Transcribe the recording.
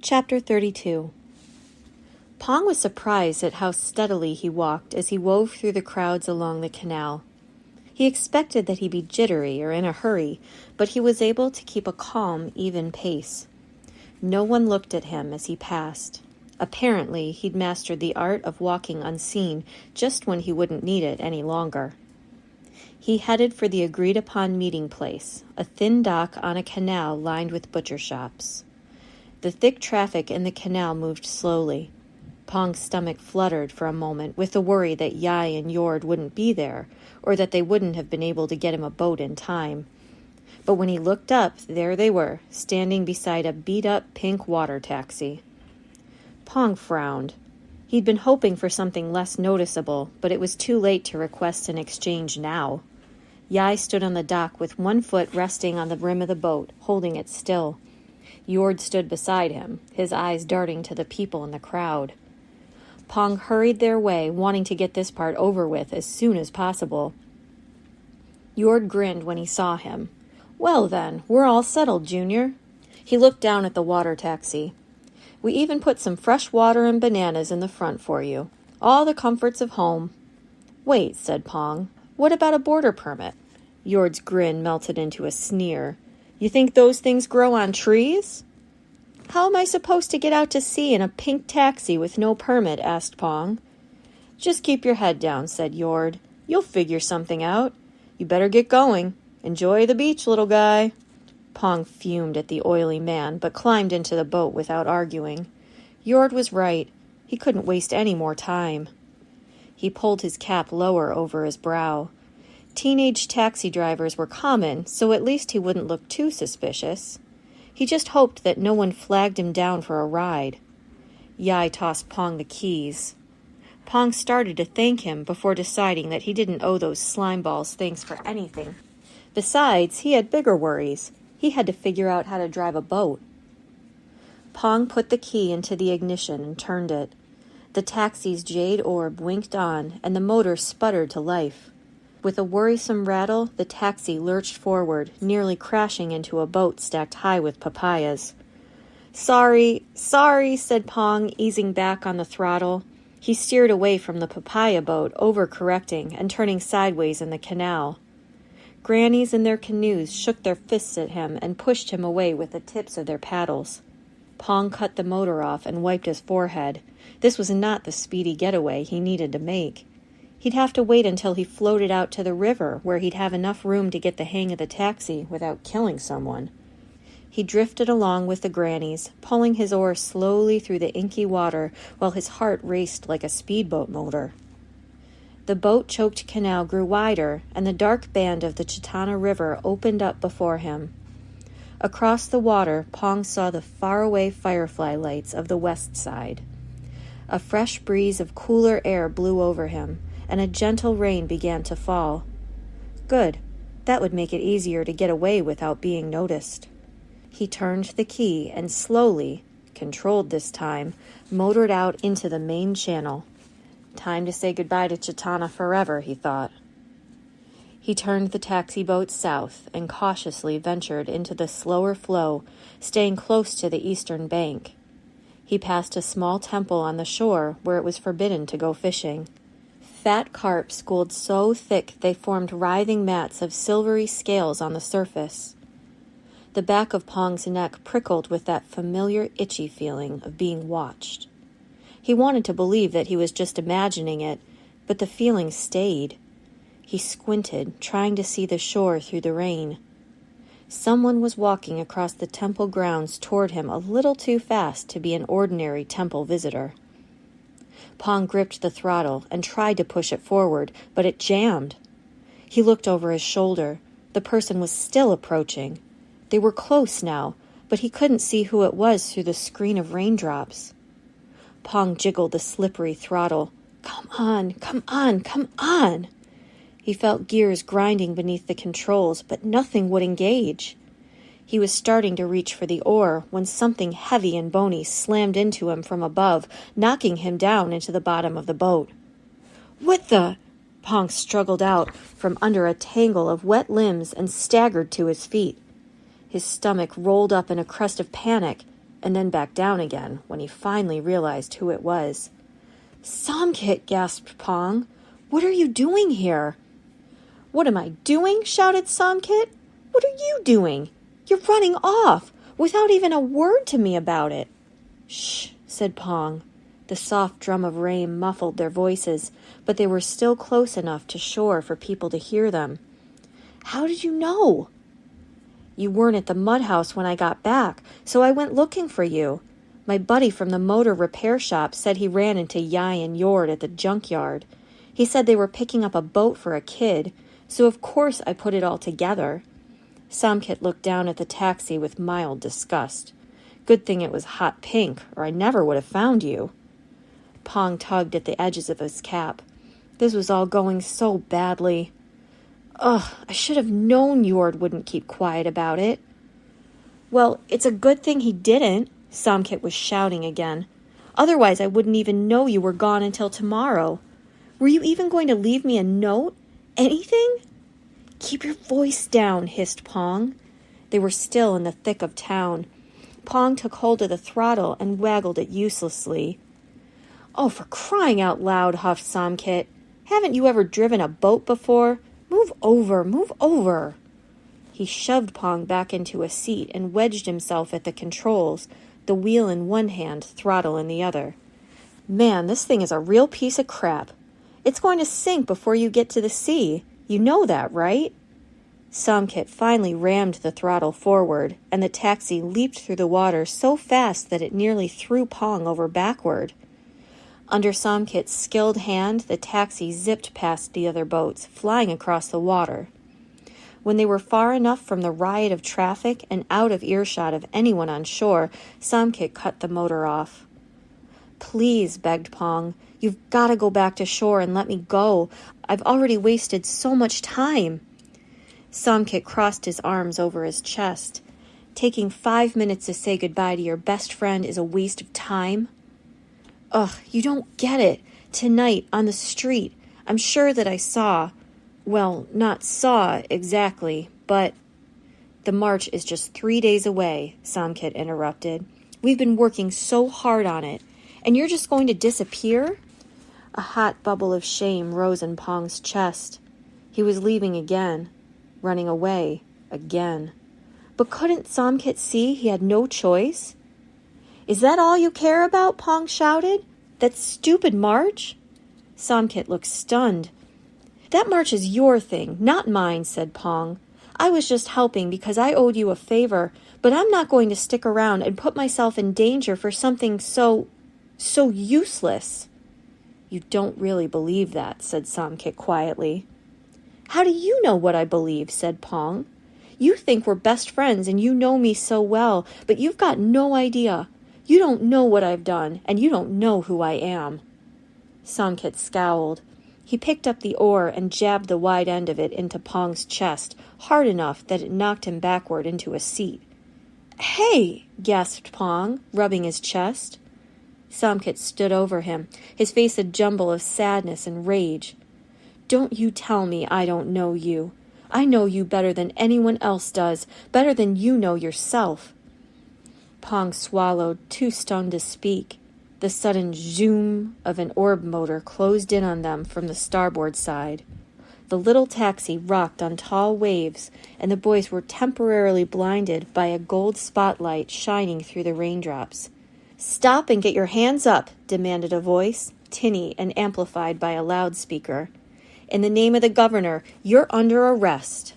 Chapter 32. Pong was surprised at how steadily he walked as he wove through the crowds along the canal. He expected that he'd be jittery or in a hurry, but he was able to keep a calm, even pace. No one looked at him as he passed. Apparently, he'd mastered the art of walking unseen just when he wouldn't need it any longer. He headed for the agreed-upon meeting place, a thin dock on a canal lined with butcher shops. The thick traffic in the canal moved slowly. Pong's stomach fluttered for a moment with the worry that Yai and Yord wouldn't be there, or that they wouldn't have been able to get him a boat in time. But when he looked up, there they were, standing beside a beat-up pink water taxi. Pong frowned. He'd been hoping for something less noticeable, but it was too late to request an exchange now. Yai stood on the dock with one foot resting on the rim of the boat, holding it still. Yord stood beside him, his eyes darting to the people in the crowd. Pong hurried their way, wanting to get this part over with as soon as possible. Yord grinned when he saw him. "Well then, we're all settled, Junior." He looked down at the water taxi. "We even put some fresh water and bananas in the front for you. All the comforts of home." "Wait," said Pong. "What about a border permit?" Yord's grin melted into a sneer. "You think those things grow on trees?" "How am I supposed to get out to sea in a pink taxi with no permit?" asked Pong. "Just keep your head down," said Yord. "You'll figure something out. You better get going. Enjoy the beach, little guy." Pong fumed at the oily man, but climbed into the boat without arguing. Yord was right. He couldn't waste any more time. He pulled his cap lower over his brow. Teenage taxi drivers were common, so at least he wouldn't look too suspicious. He just hoped that no one flagged him down for a ride. Yai tossed Pong the keys. Pong started to thank him before deciding that he didn't owe those slime balls thanks for anything. Besides, he had bigger worries. He had to figure out how to drive a boat. Pong put the key into the ignition and turned it. The taxi's jade orb winked on, and the motor sputtered to life. With a worrisome rattle, the taxi lurched forward, nearly crashing into a boat stacked high with papayas. Sorry, said Pong, easing back on the throttle. He steered away from the papaya boat, overcorrecting and turning sideways in the canal. Grannies in their canoes shook their fists at him and pushed him away with the tips of their paddles. Pong cut the motor off and wiped his forehead. This was not the speedy getaway he needed to make. He'd have to wait until he floated out to the river, where he'd have enough room to get the hang of the taxi without killing someone. He drifted along with the grannies, pulling his oar slowly through the inky water while his heart raced like a speedboat motor. The boat-choked canal grew wider, and the dark band of the Chitana River opened up before him. Across the water, Pong saw the faraway firefly lights of the west side. A fresh breeze of cooler air blew over him, and a gentle rain began to fall. Good. That would make it easier to get away without being noticed. He turned the key and slowly, controlled this time, motored out into the main channel. Time to say goodbye to Chitana forever, he thought. He turned the taxi boat south and cautiously ventured into the slower flow, staying close to the eastern bank. He passed a small temple on the shore where it was forbidden to go fishing. Fat carp schooled so thick they formed writhing mats of silvery scales on the surface. The back of Pong's neck prickled with that familiar itchy feeling of being watched. He wanted to believe that he was just imagining it, but the feeling stayed. He squinted, trying to see the shore through the rain. Someone was walking across the temple grounds toward him a little too fast to be an ordinary temple visitor. Pong gripped the throttle and tried to push it forward, but it jammed. He looked over his shoulder. The person was still approaching. They were close now, but he couldn't see who it was through the screen of raindrops. Pong jiggled the slippery throttle. Come on, come on, come on! He felt gears grinding beneath the controls, but nothing would engage. He was starting to reach for the oar when something heavy and bony slammed into him from above, knocking him down into the bottom of the boat. "What the—" Pong struggled out from under a tangle of wet limbs and staggered to his feet. His stomach rolled up in a crest of panic. and then back down again when he finally realized who it was. "Somkit," gasped Pong. "What are you doing here?" "What am I doing?" shouted Somkit. "What are you doing? You're running off without even a word to me about it." "Shh," said Pong. The soft drum of rain muffled their voices, but they were still close enough to shore for people to hear them. "How did you know?" "You weren't at the mud house when I got back, so I went looking for you. My buddy from the motor repair shop said he ran into Yi and Yord at the junkyard. He said they were picking up a boat for a kid, so of course I put it all together." Somkit looked down at the taxi with mild disgust. "Good thing it was hot pink, or I never would have found you." Pong tugged at the edges of his cap. This was all going so badly. "Ugh, I should have known Yord wouldn't keep quiet about it." "Well, it's a good thing he didn't," Somkit was shouting again. "Otherwise I wouldn't even know you were gone until tomorrow. Were you even going to leave me a note? Anything?" "Keep your voice down," hissed Pong. They were still in the thick of town. Pong took hold of the throttle and waggled it uselessly. "Oh, for crying out loud," huffed Somkit. "Haven't you ever driven a boat before? Move over, move over." He shoved Pong back into a seat and wedged himself at the controls, the wheel in one hand, throttle in the other. "Man, this thing is a real piece of crap. It's going to sink before you get to the sea. You know that, right?" Somkit finally rammed the throttle forward, and the taxi leaped through the water so fast that it nearly threw Pong over backward. Under Somkit's skilled hand, the taxi zipped past the other boats, flying across the water. When they were far enough from the riot of traffic and out of earshot of anyone on shore, Somkit cut the motor off. "Please," begged Pong, "you've got to go back to shore and let me go. I've already wasted so much time." Somkit crossed his arms over his chest. "Taking 5 minutes to say goodbye to your best friend is a waste of time?" "Ugh, you don't get it. Tonight, on the street, I'm sure that I saw... Well, not saw exactly, but..." "The march is just 3 days away," Somkit interrupted. "We've been working so hard on it, and you're just going to disappear?" A hot bubble of shame rose in Pong's chest. He was leaving again, running away again. But couldn't Somkit see he had no choice? "Is that all you care about?" Pong shouted. "That stupid march?" Somkit looked stunned. "That march is your thing, not mine," said Pong. "I was just helping because I owed you a favor, but I'm not going to stick around and put myself in danger for something so useless." "You don't really believe that," said Somkit quietly. "How do you know what I believe?" said Pong. "You think we're best friends and you know me so well, but you've got no idea. You don't know what I've done, and you don't know who I am." Somkit scowled. He picked up the oar and jabbed the wide end of it into Pong's chest, hard enough that it knocked him backward into a seat. "Hey!" gasped Pong, rubbing his chest. Somkit stood over him, his face a jumble of sadness and rage. "Don't you tell me I don't know you. I know you better than anyone else does, better than you know yourself." Pong swallowed, too stunned to speak. The sudden zoom of an orb motor closed in on them from the starboard side. The little taxi rocked on tall waves, and the boys were temporarily blinded by a gold spotlight shining through the raindrops. "Stop and get your hands up," demanded a voice, tinny and amplified by a loudspeaker. "In the name of the governor, you're under arrest."